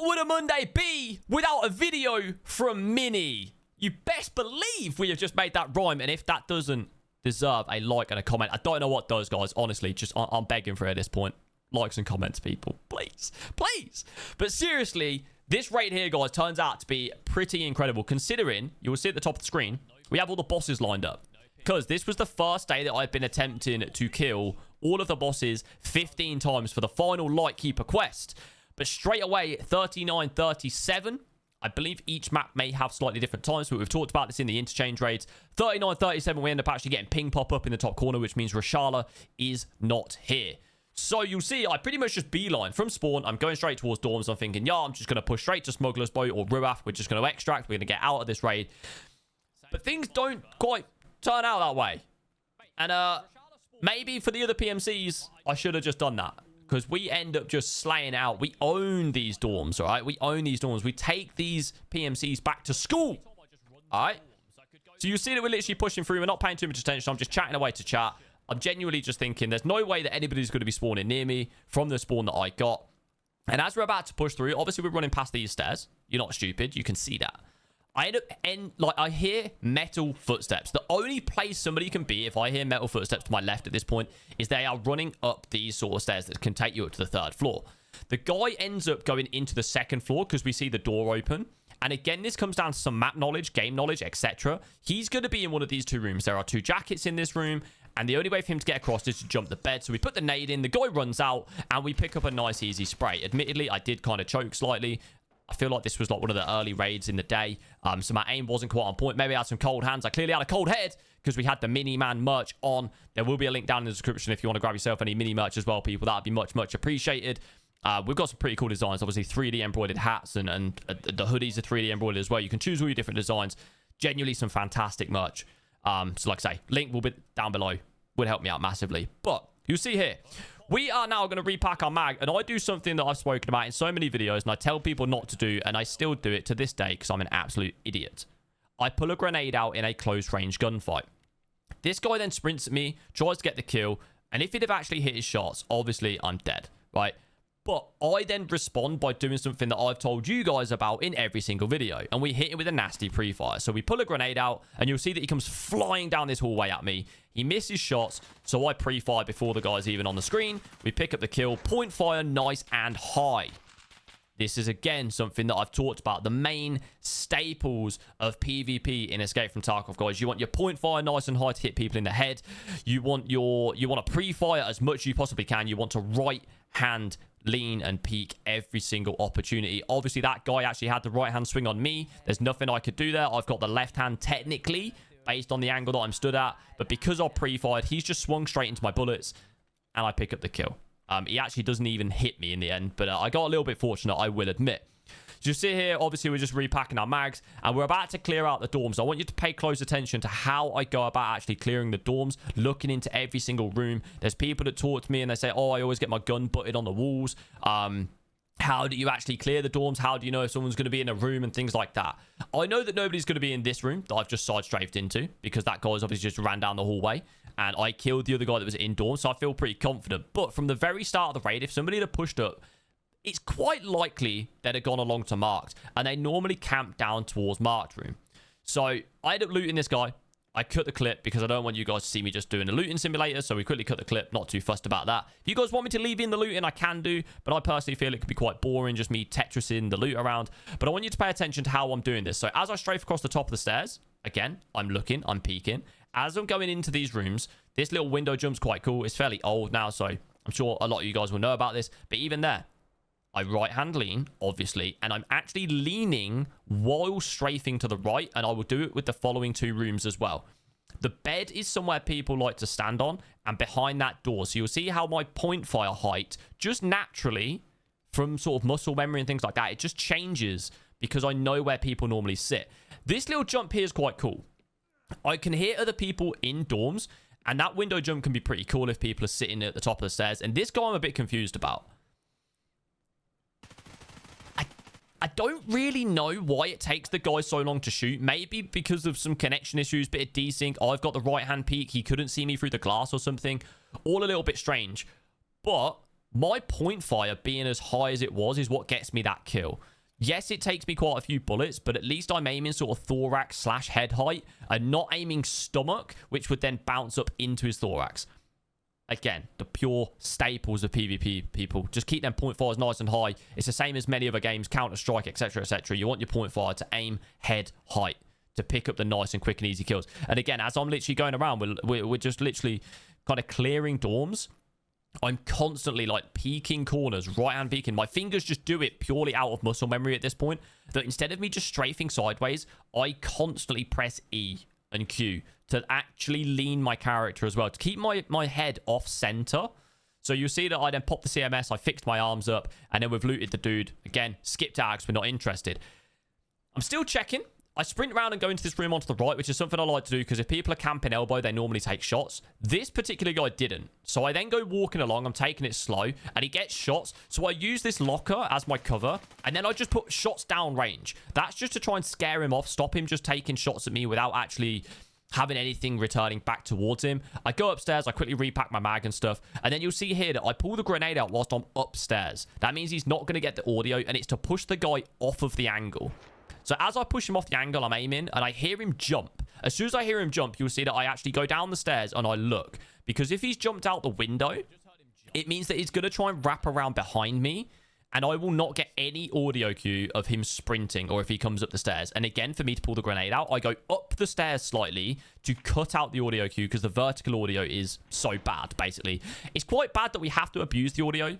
would a Monday be without a video from Mini? You best believe we have just made that rhyme. And if that doesn't deserve a like and a comment, I don't know what does, guys. Honestly, just I'm begging for it at this point. Likes and comments, people. Please. Please. But seriously, this raid here, guys, turns out to be pretty incredible. Considering, you will see at the top of the screen, we have all the bosses lined up. Because this was the first day that I've been attempting to kill all of the bosses 15 times for the final Lightkeeper quest. But straight away, 39, 37. I believe each map may have slightly different times, but we've talked about this in the interchange raids. 39, 37, we end up actually getting ping pop up in the top corner, which means Rashala is not here. So you'll see, I pretty much just beeline from spawn. I'm going straight towards dorms. I'm thinking, yeah, I'm just going to push straight to Smuggler's Boat or Ruath. We're just going to extract. We're going to get out of this raid. But things don't quite turn out that way. And maybe for the other PMCs, I should have just done that. Because we end up just slaying out. We own these dorms, all right? We own these dorms. We take these PMCs back to school, all right? So you see that we're literally pushing through. We're not paying too much attention. I'm just chatting away to chat. I'm genuinely just thinking there's no way that anybody's going to be spawning near me from the spawn that I got. And as we're about to push through, obviously we're running past these stairs. You're not stupid. You can see that. I end up, I hear metal footsteps. The only place somebody can be if I hear metal footsteps to my left at this point is they are running up these sort of stairs that can take you up to the 3rd floor. The guy ends up going into the 2nd floor because we see the door open. And again, this comes down to some map knowledge, game knowledge, etc. He's going to be in one of these 2 rooms. There are 2 jackets in this room. And the only way for him to get across is to jump the bed. So we put the nade in. The guy runs out. And we pick up a nice, easy spray. Admittedly, I did kind of choke slightly. I feel like this was like one of the early raids in the day. So my aim wasn't quite on point. Maybe I had some cold hands. I clearly had a cold head because we had the IMinimann merch on. There will be a link down in the description if you want to grab yourself any mini merch as well, people. That would be much, much appreciated. We've got some pretty cool designs. Obviously, 3D embroidered hats and the hoodies are 3D embroidered as well. You can choose all your different designs. Genuinely some fantastic merch. So like I say, link will be down below. Would help me out massively. But you'll see here, we are now going to repack our mag. And I do something that I've spoken about in so many videos. And I tell people not to do. And I still do it to this day because I'm an absolute idiot. I pull a grenade out in a close range gunfight. This guy then sprints at me, tries to get the kill. And if he'd have actually hit his shots, obviously I'm dead, right? But I then respond by doing something that I've told you guys about in every single video. And we hit him with a nasty pre-fire. So we pull a grenade out and you'll see that he comes flying down this hallway at me. He misses shots. So I pre-fire before the guy's even on the screen. We pick up the kill. Point fire, nice and high. This is, again, something that I've talked about. The main staples of PvP in Escape from Tarkov, guys. You want your point fire nice and high to hit people in the head. You want to pre-fire as much as you possibly can. You want to right-hand lean and peek every single opportunity. Obviously, that guy actually had the right-hand swing on me. There's nothing I could do there. I've got the left hand technically based on the angle that I'm stood at. But because I pre-fired, he's just swung straight into my bullets. And I pick up the kill. He actually doesn't even hit me in the end, but I got a little bit fortunate, I will admit. So you see here, obviously, we're just repacking our mags, and we're about to clear out the dorms. I want you to pay close attention to how I go about actually clearing the dorms, looking into every single room. There's people that talk to me, and they say, oh, I always get my gun butted on the walls. How do you actually clear the dorms? How do you know if someone's going to be in a room and things like that? I know that nobody's going to be in this room that I've just side-strafed into, because that guy's obviously just ran down the hallway. And I killed the other guy that was in dorms, so I feel pretty confident. But from the very start of the raid, if somebody had pushed up, it's quite likely they'd have gone along to marked. And they normally camp down towards marked room. So I ended up looting this guy. I cut the clip because I don't want you guys to see me just doing a looting simulator. So we quickly cut the clip. Not too fussed about that. If you guys want me to leave in the looting, I can do. But I personally feel it could be quite boring, just me Tetrising the loot around. But I want you to pay attention to how I'm doing this. So as I strafe across the top of the stairs, again, I'm looking, I'm peeking. As I'm going into these rooms, this little window jump's quite cool. It's fairly old now, so I'm sure a lot of you guys will know about this. But even there, I right-hand lean, obviously, and I'm actually leaning while strafing to the right, and I will do it with the following 2 rooms as well. The bed is somewhere people like to stand on, and behind that door. So you'll see how my point fire height, just naturally, from sort of muscle memory and things like that, it just changes because I know where people normally sit. This little jump here is quite cool. I can hear other people in dorms, and that window jump can be pretty cool if people are sitting at the top of the stairs. And this guy I'm a bit confused about. I don't really know why it takes the guy so long to shoot. Maybe because of some connection issues, bit of desync. I've got the right-hand peek. He couldn't see me through the glass or something. All a little bit strange. But my point fire being as high as it was is what gets me that kill. Yes, it takes me quite a few bullets, but at least I'm aiming sort of thorax / head height and not aiming stomach, which would then bounce up into his thorax. Again, the pure staples of PvP, people. Just keep them point fires nice and high. It's the same as many other games, Counter-Strike, etc., etc. You want your point fire to aim head height to pick up the nice and quick and easy kills. And again, as I'm literally going around, we're just literally kind of clearing dorms. I'm constantly like peeking corners, right-hand peeking. My fingers just do it purely out of muscle memory at this point. That instead of me just strafing sideways, I constantly press E and Q to actually lean my character as well, to keep my head off center. So you'll see that I then popped the CMS, I fixed my arms up, and then we've looted the dude. Again, skipped out because we're not interested. I'm still checking. I sprint around and go into this room onto the right, which is something I like to do because if people are camping elbow, they normally take shots. This particular guy didn't. So I then go walking along. I'm taking it slow and he gets shots. So I use this locker as my cover and then I just put shots down range. That's just to try and scare him off, stop him just taking shots at me without actually having anything returning back towards him. I go upstairs, I quickly repack my mag and stuff, and then you'll see here that I pull the grenade out whilst I'm upstairs. That means he's not going to get the audio, and it's to push the guy off of the angle. So as I push him off the angle, I'm aiming, and I hear him jump. As soon as I hear him jump, you'll see that I actually go down the stairs, and I look. Because if he's jumped out the window, it means that he's going to try and wrap around behind me, and I will not get any audio cue of him sprinting or if he comes up the stairs. And again, for me to pull the grenade out, I go up the stairs slightly to cut out the audio cue because the vertical audio is so bad, basically. It's quite bad that we have to abuse the audio,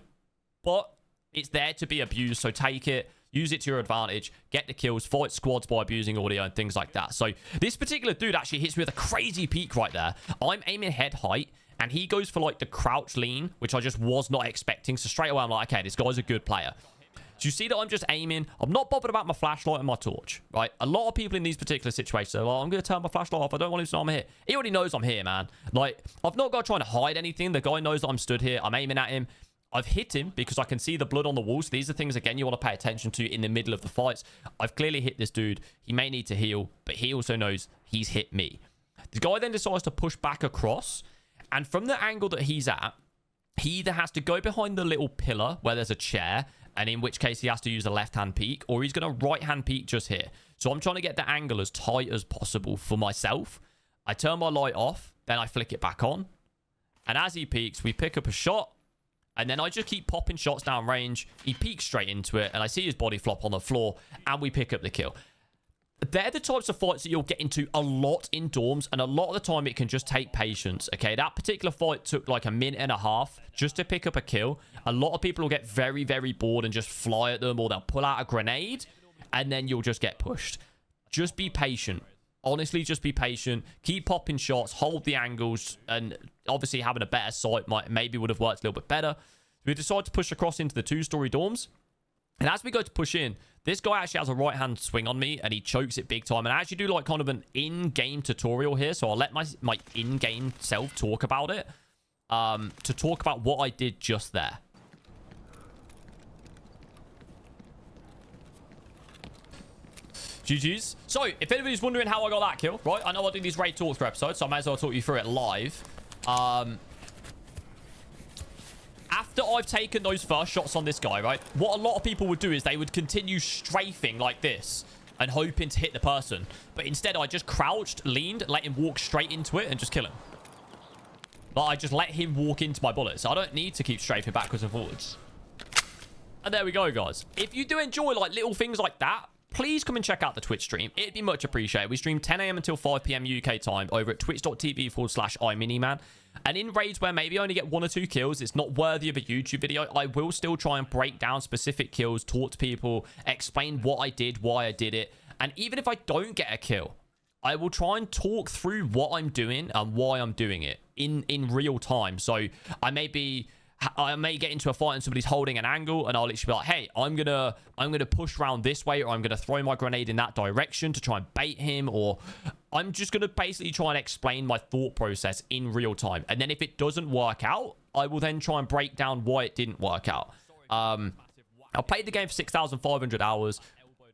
but it's there to be abused, so take it. Use it to your advantage. Get the kills. Fight squads by abusing audio and things like that. So this particular dude actually hits me with a crazy peek right there. I'm aiming head height. And he goes for like the crouch lean, which I just was not expecting. So straight away, I'm like, okay, this guy's a good player. So you see that I'm just aiming. I'm not bothered about my flashlight and my torch, right? A lot of people in these particular situations are like, I'm going to turn my flashlight off. I don't want him to know I'm here. He already knows I'm here, man. Like, I've not got to try to hide anything. The guy knows that I'm stood here. I'm aiming at him. I've hit him because I can see the blood on the walls. So these are things, again, you want to pay attention to in the middle of the fights. I've clearly hit this dude. He may need to heal, but he also knows he's hit me. The guy then decides to push back across. And from the angle that he's at, he either has to go behind the little pillar where there's a chair, and in which case he has to use a left-hand peek, or he's going to right-hand peek just here. So I'm trying to get the angle as tight as possible for myself. I turn my light off, then I flick it back on. And as he peeks, we pick up a shot, and then I just keep popping shots down range. He peeks straight into it, and I see his body flop on the floor, and we pick up the kill. They're the types of fights that you'll get into a lot in dorms, and a lot of the time it can just take patience, okay? That particular fight took like a minute and a half just to pick up a kill. A lot of people will get very, very bored and just fly at them, or they'll pull out a grenade, and then you'll just get pushed. Just be patient. Honestly, just be patient. Keep popping shots, hold the angles, and obviously having a better sight maybe would have worked a little bit better. We decide to push across into the two-story dorms. And as we go to push in, this guy actually has a right-hand swing on me, and he chokes it big time. And I actually do like kind of an in-game tutorial here, so I'll let my in-game self talk about it, to talk about what I did just there. GG's. So, if anybody's wondering how I got that kill, right? I know I do these raid talks per episode, so I may as well talk you through it live. After I've taken those first shots on this guy, right, what a lot of people would do is they would continue strafing like this and hoping to hit the person. But instead, I just crouched, leaned, let him walk straight into it and just kill him. But I just let him walk into my bullets. I don't need to keep strafing backwards and forwards. And there we go, guys. If you do enjoy like little things like that, please come and check out the Twitch stream. It'd be much appreciated. We stream 10 a.m. until 5 p.m. UK time over at twitch.tv/IMinimann. And in raids where maybe I only get 1 or 2 kills, it's not worthy of a YouTube video, I will still try and break down specific kills, talk to people, explain what I did, why I did it. And even if I don't get a kill, I will try and talk through what I'm doing and why I'm doing it in real time. So I may get into a fight and somebody's holding an angle, and I'll literally be like, hey, I'm gonna push around this way, or I'm gonna throw my grenade in that direction to try and bait him, or I'm just gonna basically try and explain my thought process in real time. And then if it doesn't work out, I will then try and break down why it didn't work out. I played the game for 6,500 hours.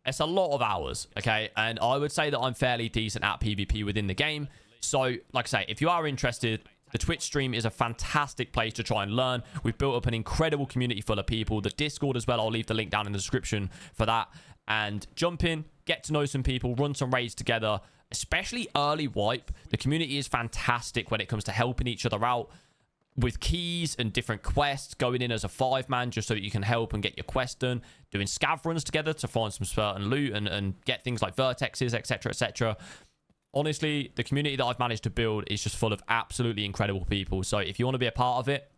It's a lot of hours, okay? And I would say that I'm fairly decent at PvP within the game. So, like I say, if you are interested, the Twitch stream is a fantastic place to try and learn. We've built up an incredible community full of people. The Discord as well, I'll leave the link down in the description for that. And jump in, get to know some people, run some raids together, especially early wipe. The community is fantastic when it comes to helping each other out with keys and different quests, going in as a 5-man just so that you can help and get your quest done, doing scav runs together to find some certain loot and get things like vertexes, etc, etc. Honestly, the community that I've managed to build is just full of absolutely incredible people. So if you want to be a part of it,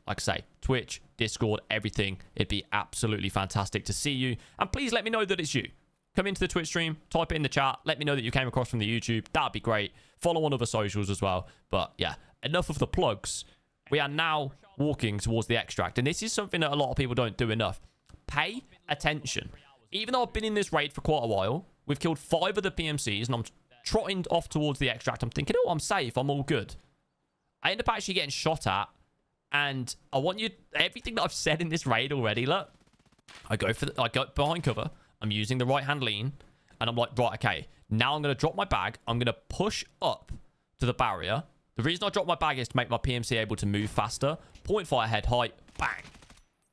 like I say, Twitch, Discord, everything, it'd be absolutely fantastic to see you. And please let me know that it's you. Come into the Twitch stream, type it in the chat, let me know that you came across from the YouTube. That'd be great. Follow on other socials as well. But yeah, enough of the plugs. We are now walking towards the extract. And this is something that a lot of people don't do enough. Pay attention. Even though I've been in this raid for quite a while, we've killed 5 of the PMCs, and I'm trotting off towards the extract. I'm thinking, oh, I'm safe. I'm all good. I end up actually getting shot at. And I want you... Everything that I've said in this raid already, look. I go behind cover. I'm using the right-hand lean. And I'm like, right, okay. Now I'm going to drop my bag. I'm going to push up to the barrier. The reason I drop my bag is to make my PMC able to move faster. Point fire head height. Bang.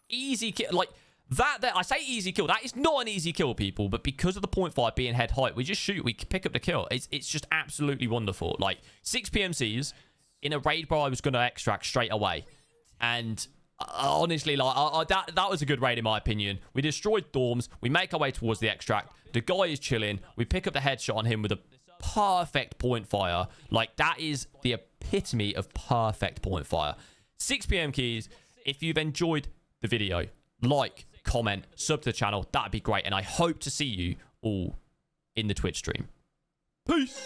Easy kill. Like, that I say easy kill. That is not an easy kill, people. But because of the point fire being head height, we just shoot. We pick up the kill. It's just absolutely wonderful. Like, 6 PMCs in a raid where I was going to extract straight away. And honestly, like that was a good raid in my opinion. We destroyed Dorms. We make our way towards the extract. The guy is chilling. We pick up the headshot on him with a perfect point fire. Like, that is the epitome of perfect point fire. 6 PM keys. If you've enjoyed the video, like, comment, sub to the channel. That'd be great. And I hope to see you all in the Twitch stream. Peace.